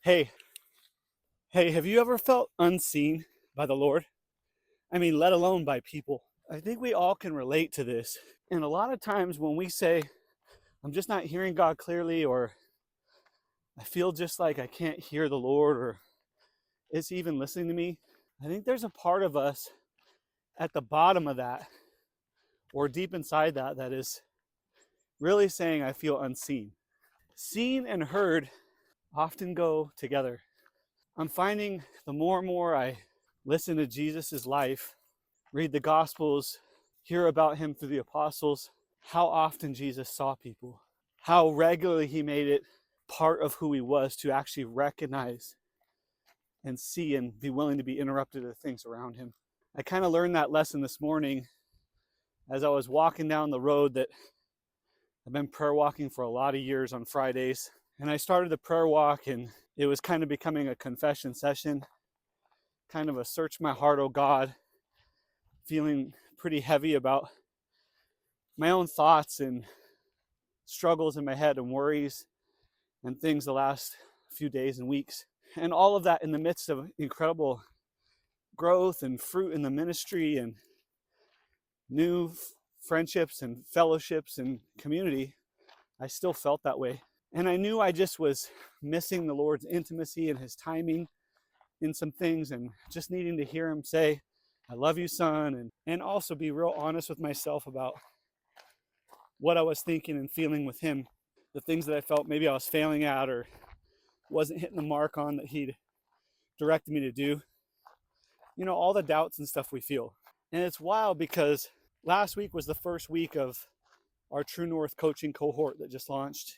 Hey, hey, have you ever felt unseen by the Lord? I mean, let alone by people. I think we all can relate to this. And a lot of times when we say, I'm just not hearing God clearly, or I feel just like I can't hear the Lord, or is He even listening to me? I think there's a part of us at the bottom of that, or deep inside that, that is really saying, I feel unseen. Seen and heard often go together. I'm finding the more and more I listen to Jesus's life, read the Gospels, hear about him through the apostles, how often Jesus saw people, how regularly he made it part of who he was to actually recognize and see and be willing to be interrupted of things around him. I kind of learned that lesson this morning as I was walking down the road that I've been prayer walking for a lot of years on Fridays. And I started the prayer walk, and it was kind of becoming a confession session, kind of a search my heart, oh God, feeling pretty heavy about my own thoughts and struggles in my head and worries and things the last few days and weeks. And all of that in the midst of incredible growth and fruit in the ministry and new friendships and fellowships and community, I still felt that way. And I knew I just was missing the Lord's intimacy and his timing in some things, and just needing to hear him say, I love you, son, and also be real honest with myself about what I was thinking and feeling with him, the things that I felt maybe I was failing at or wasn't hitting the mark on that he'd directed me to do. You know, all the doubts and stuff we feel. And it's wild because last week was the first week of our True North coaching cohort that just launched.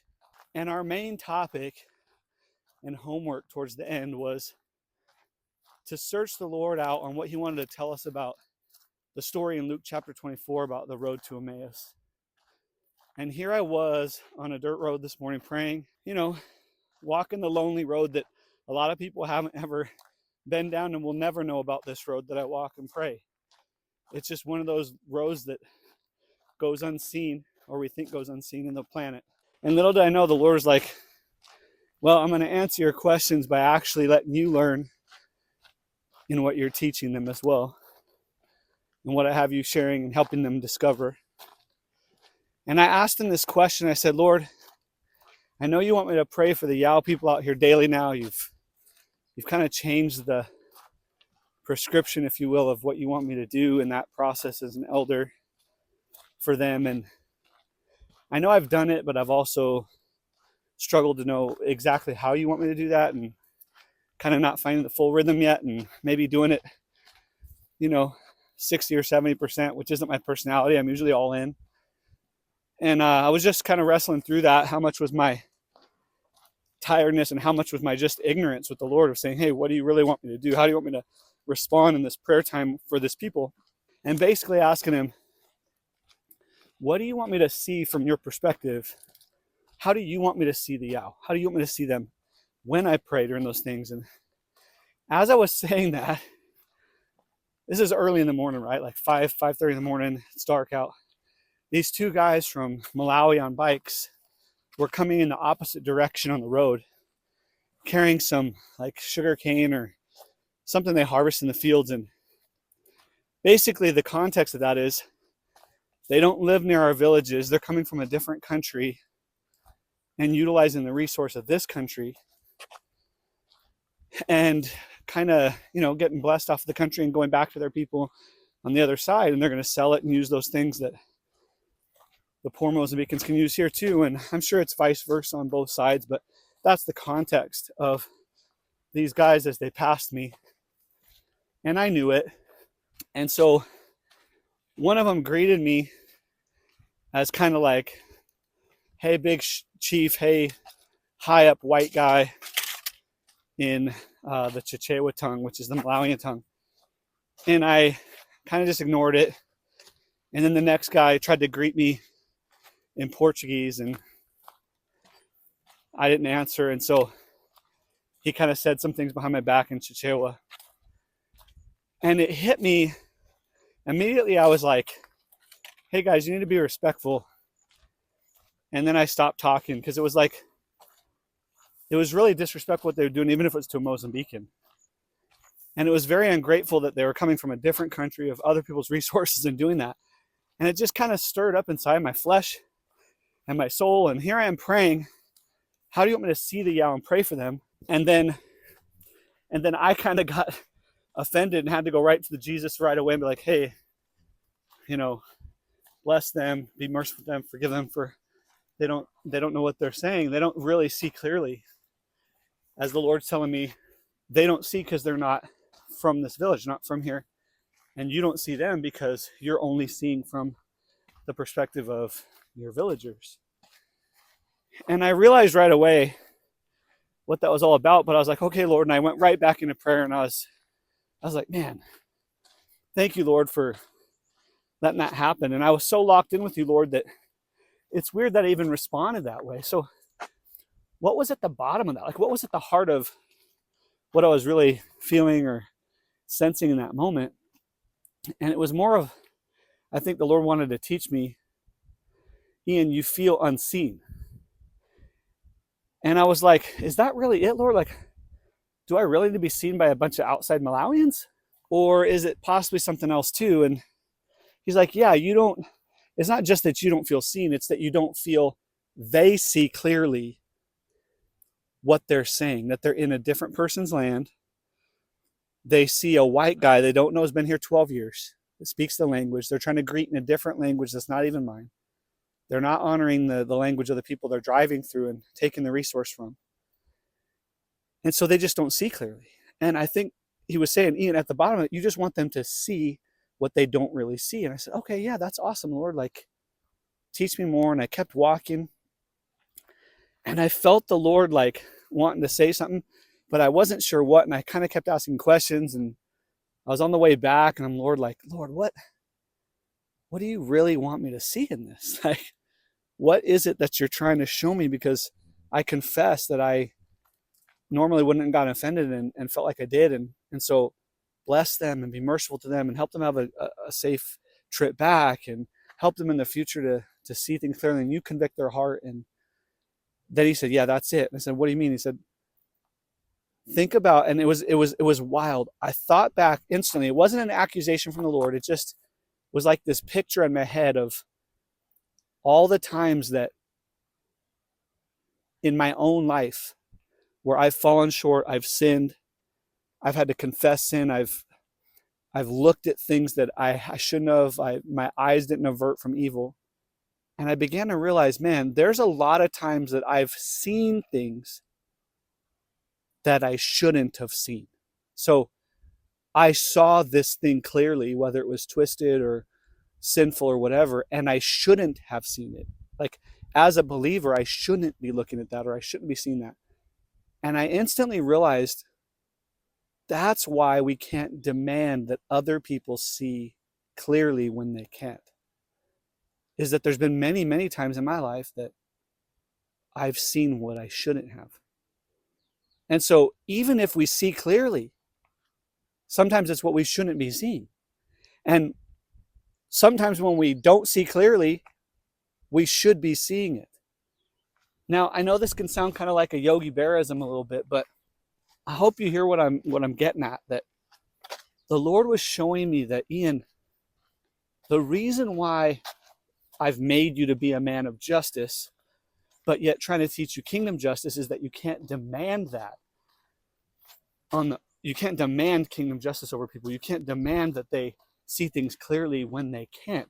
And our main topic and homework towards the end was to search the Lord out on what he wanted to tell us about the story in Luke chapter 24 about the road to Emmaus. And here I was on a dirt road this morning praying, walking the lonely road that a lot of people haven't ever been down and will never know about this road that I walk and pray. It's just one of those roads that goes unseen, or we think goes unseen in the planet. And little did I know, the Lord's like, well, I'm going to answer your questions by actually letting you learn in what you're teaching them as well, and what I have you sharing and helping them discover. And I asked him this question. I said, Lord, I know you want me to pray for the Yao people out here daily now. You've kind of changed the prescription, if you will, of what you want me to do in that process as an elder for them. And I know I've done it, but I've also struggled to know exactly how you want me to do that, and kind of not finding the full rhythm yet, and maybe doing it, 60 or 70%, which isn't my personality. I'm usually all in. And I was just kind of wrestling through that. How much was my tiredness and how much was my just ignorance with the Lord of saying, hey, what do you really want me to do? How do you want me to respond in this prayer time for this people? And basically asking him, what do you want me to see from your perspective? How do you want me to see the Yao? How do you want me to see them when I pray during those things? And as I was saying that, this is early in the morning, right? Like 5:30 in the morning. It's dark out. These two guys from Malawi on bikes were coming in the opposite direction on the road, carrying some like sugar cane or something they harvest in the fields. And basically the context of that is they don't live near our villages. They're coming from a different country and utilizing the resource of this country, and kind of, getting blessed off the country and going back to their people on the other side. And they're going to sell it and use those things that the poor Mozambicans can use here too. And I'm sure it's vice versa on both sides, but that's the context of these guys as they passed me. And I knew it. And so one of them greeted me as kind of like, hey, big chief, hey, high up white guy in the Chichewa tongue, which is the Malawian tongue. And I kind of just ignored it. And then the next guy tried to greet me in Portuguese, and I didn't answer. And so he kind of said some things behind my back in Chichewa. And it hit me immediately. I was like, hey guys, you need to be respectful. And then I stopped talking because it it was really disrespectful what they were doing, even if it was to a Mozambican. And it was very ungrateful that they were coming from a different country of other people's resources and doing that. And it just kind of stirred up inside my flesh and my soul. And here I am praying, how do you want me to see the Yao and pray for them? And then I kind of got offended and had to go right to the Jesus right away and be like, hey, bless them, be merciful to them, forgive them, for they don't know what they're saying. They don't really see clearly. As the Lord's telling me, they don't see because they're not from this village, not from here. And you don't see them because you're only seeing from the perspective of your villagers. And I realized right away what that was all about, but I was like, okay, Lord, and I went right back into prayer, and I was like, man, thank you, Lord, for letting that happen. And I was so locked in with you, Lord, that it's weird that I even responded that way. So what was at the bottom of that? Like, what was at the heart of what I was really feeling or sensing in that moment? And it was more of, I think the Lord wanted to teach me, Ian, you feel unseen. And I was like, is that really it, Lord? Like, do I really need to be seen by a bunch of outside Malawians? Or is it possibly something else too? And he's like, yeah, it's not just that you don't feel seen, it's that you don't feel they see clearly what they're saying, that they're in a different person's land. They see a white guy they don't know has been here 12 years, that speaks the language. They're trying to greet in a different language that's not even mine. They're not honoring the language of the people they're driving through and taking the resource from. And so they just don't see clearly. And I think he was saying, Ian, at the bottom of it, you just want them to see what they don't really see. And I said, okay, yeah, that's awesome, Lord. Like, teach me more. And I kept walking. And I felt the Lord like wanting to say something, but I wasn't sure what. And I kind of kept asking questions. And I was on the way back, and I'm Lord, what do you really want me to see in this? Like, what is it that you're trying to show me? Because I confess that I normally wouldn't have gotten offended and felt like I did. And so bless them and be merciful to them and help them have a safe trip back and help them in the future to see things clearly, and you convict their heart. And then he said, yeah, that's it. And I said, what do you mean? He said, think about, and it was wild. I thought back instantly. It wasn't an accusation from the Lord. It just was like this picture in my head of all the times that in my own life where I've fallen short, I've sinned, I've had to confess sin, I've looked at things that I shouldn't have, my eyes didn't avert from evil. And I began to realize, man, there's a lot of times that I've seen things that I shouldn't have seen. So I saw this thing clearly, whether it was twisted or sinful or whatever, and I shouldn't have seen it. Like, as a believer, I shouldn't be looking at that, or I shouldn't be seeing that. And I instantly realized that's why we can't demand that other people see clearly when they can't. Is that there's been many, many times in my life that I've seen what I shouldn't have. And so even if we see clearly, sometimes it's what we shouldn't be seeing. And sometimes when we don't see clearly, we should be seeing it. Now, I know this can sound kind of like a Yogi Berraism a little bit, but I hope you hear what I'm getting at, that the Lord was showing me that, Ian, the reason why I've made you to be a man of justice, but yet trying to teach you kingdom justice, is that you can't demand that. You can't demand kingdom justice over people. You can't demand that they see things clearly when they can't.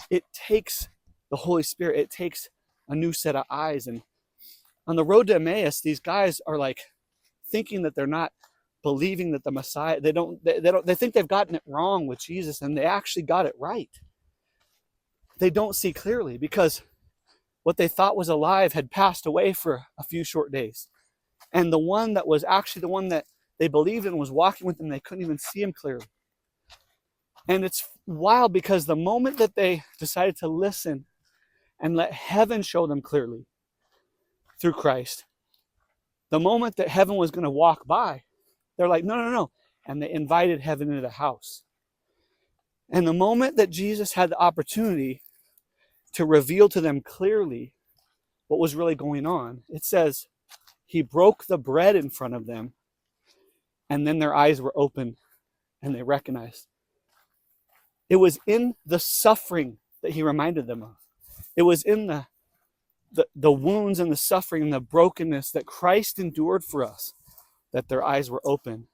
It takes the Holy Spirit. It takes a new set of eyes. And on the road to Emmaus, these guys are like thinking that they're not believing that the Messiah, they think they've gotten it wrong with Jesus, and they actually got it right. They don't see clearly because what they thought was alive had passed away for a few short days. And the one that was actually the one that they believed in was walking with them. They couldn't even see him clearly. And it's wild because the moment that they decided to listen and let heaven show them clearly through Christ, the moment that heaven was going to walk by, they're like, no. And they invited heaven into the house. And the moment that Jesus had the opportunity to reveal to them clearly what was really going on, it says He broke the bread in front of them, and then their eyes were open and they recognized. It was in the suffering that he reminded them of. It was in the wounds and the suffering and the brokenness that Christ endured for us that their eyes were open.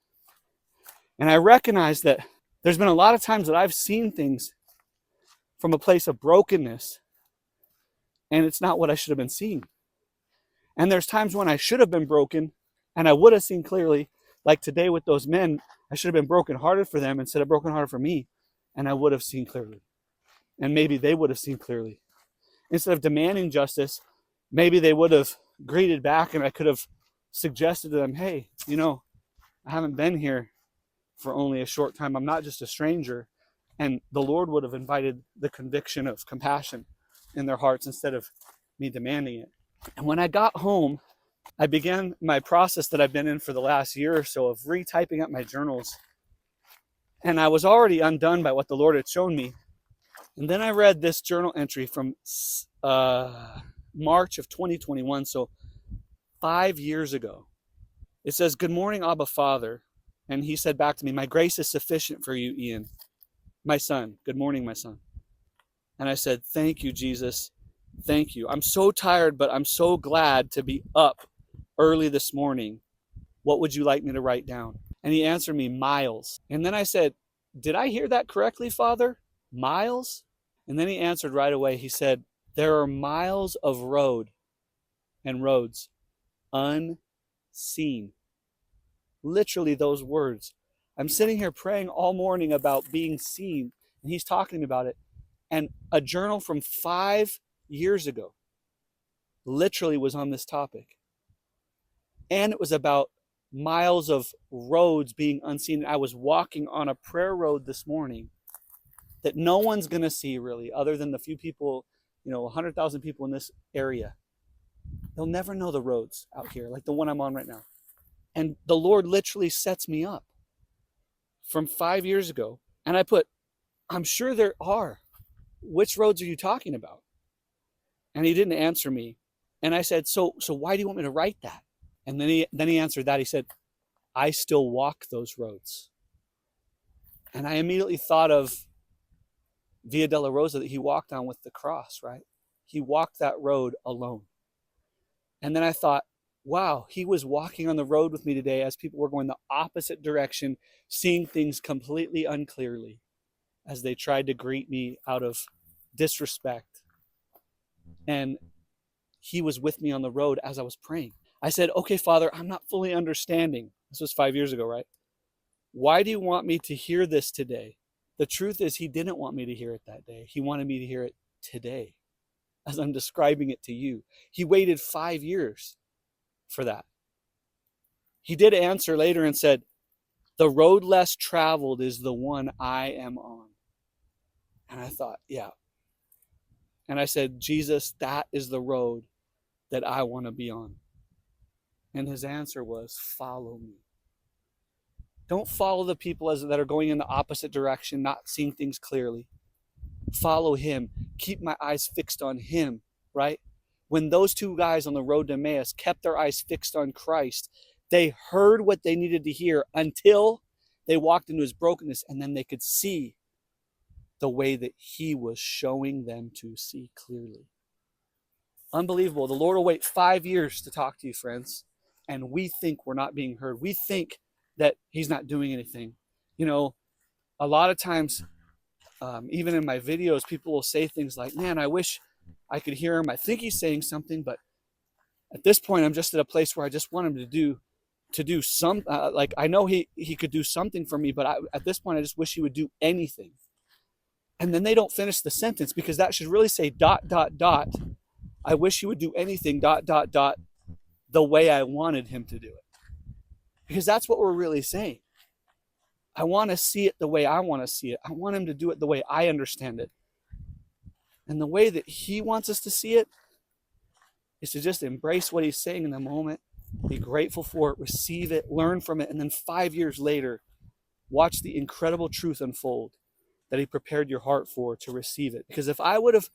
And I recognize that there's been a lot of times that I've seen things from a place of brokenness, and it's not what I should have been seeing. And there's times when I should have been broken and I would have seen clearly, like today with those men, I should have been brokenhearted for them instead of brokenhearted for me, and I would have seen clearly. And maybe they would have seen clearly. Instead of demanding justice, maybe they would have greeted back, and I could have suggested to them, hey, I haven't been here for only a short time. I'm not just a stranger. And the Lord would have invited the conviction of compassion in their hearts instead of me demanding it. And when I got home, I began my process that I've been in for the last year or so of retyping up my journals. And I was already undone by what the Lord had shown me. And then I read this journal entry from March of 2021, so 5 years ago. It says, "Good morning, Abba Father." And he said back to me, "My grace is sufficient for you, Ian. My son. Good morning, my son." And I said, "Thank you, Jesus. Thank you. I'm so tired, but I'm so glad to be up early this morning. What would you like me to write down?" And he answered me, "Miles." And then I said, "Did I hear that correctly, Father? Miles?" And then he answered right away. He said, "There are miles of road and roads unseen." Literally those words. I'm sitting here praying all morning about being seen, and he's talking to me about it. And a journal from 5 years ago literally was on this topic. And it was about miles of roads being unseen. I was walking on a prayer road this morning that no one's going to see really, other than the few people, 100,000 people in this area. They'll never know the roads out here, like the one I'm on right now. And the Lord literally sets me up from 5 years ago. And I put, "I'm sure there are. Which roads are you talking about?" And he didn't answer me. And I said, so why do you want me to write that? And then he answered that. He said, "I still walk those roads." And I immediately thought of Via Dolorosa that he walked on with the cross, right? He walked that road alone. And then I thought, wow, he was walking on the road with me today as people were going the opposite direction, seeing things completely unclearly as they tried to greet me out of disrespect. And he was with me on the road as I was praying. I said, "Okay, Father, I'm not fully understanding." This was 5 years ago, right? "Why do you want me to hear this today?" The truth is, he didn't want me to hear it that day. He wanted me to hear it today, as I'm describing it to you. He waited 5 years for that. He did answer later and said, "The road less traveled is the one I am on." And I thought, yeah. And I said, "Jesus, that is the road that I want to be on." And his answer was, "Follow me." Don't follow the people that are going in the opposite direction, not seeing things clearly. Follow him. Keep my eyes fixed on him, right? When those two guys on the road to Emmaus kept their eyes fixed on Christ, they heard what they needed to hear until they walked into his brokenness, and then they could see the way that he was showing them to see clearly. Unbelievable. The Lord will wait 5 years to talk to you, friends, and we think we're not being heard. We think that he's not doing anything. A lot of times, even in my videos, people will say things like, "Man, I wish I could hear him. I think he's saying something, but at this point, I'm just at a place where I just want him to do some, like I know he could do something for me, but at this point, I just wish he would do anything." And then they don't finish the sentence, because that should really say ... "I wish he would do anything ... the way I wanted him to do it." Because that's what we're really saying. I want to see it the way I want to see it. I want him to do it the way I understand it. And the way that he wants us to see it is to just embrace what he's saying in the moment, be grateful for it, receive it, learn from it, and then 5 years later, watch the incredible truth unfold that he prepared your heart for to receive it. Because if I would have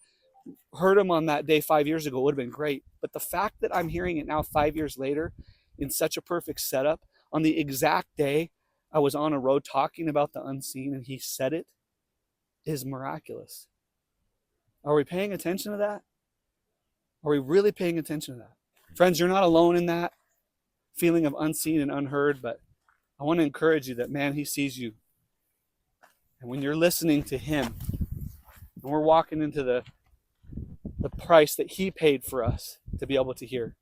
heard him on that day 5 years ago would have been great. But the fact that I'm hearing it now 5 years later in such a perfect setup on the exact day I was on a road talking about the unseen and he said it is miraculous. Are we paying attention to that? Are we really paying attention to that? Friends, you're not alone in that feeling of unseen and unheard, but I want to encourage you that, man, he sees you. And when you're listening to him, and we're walking into the price that he paid for us to be able to hear,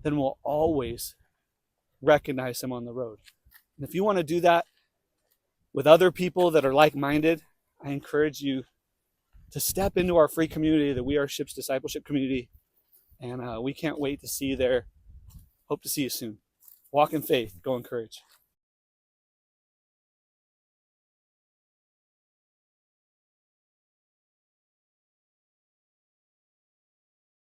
then we'll always recognize him on the road. And if you want to do that with other people that are like-minded, I encourage you to step into our free community, the We Are Ships discipleship community. And we can't wait to see you there. Hope to see you soon. Walk in faith. Go in courage.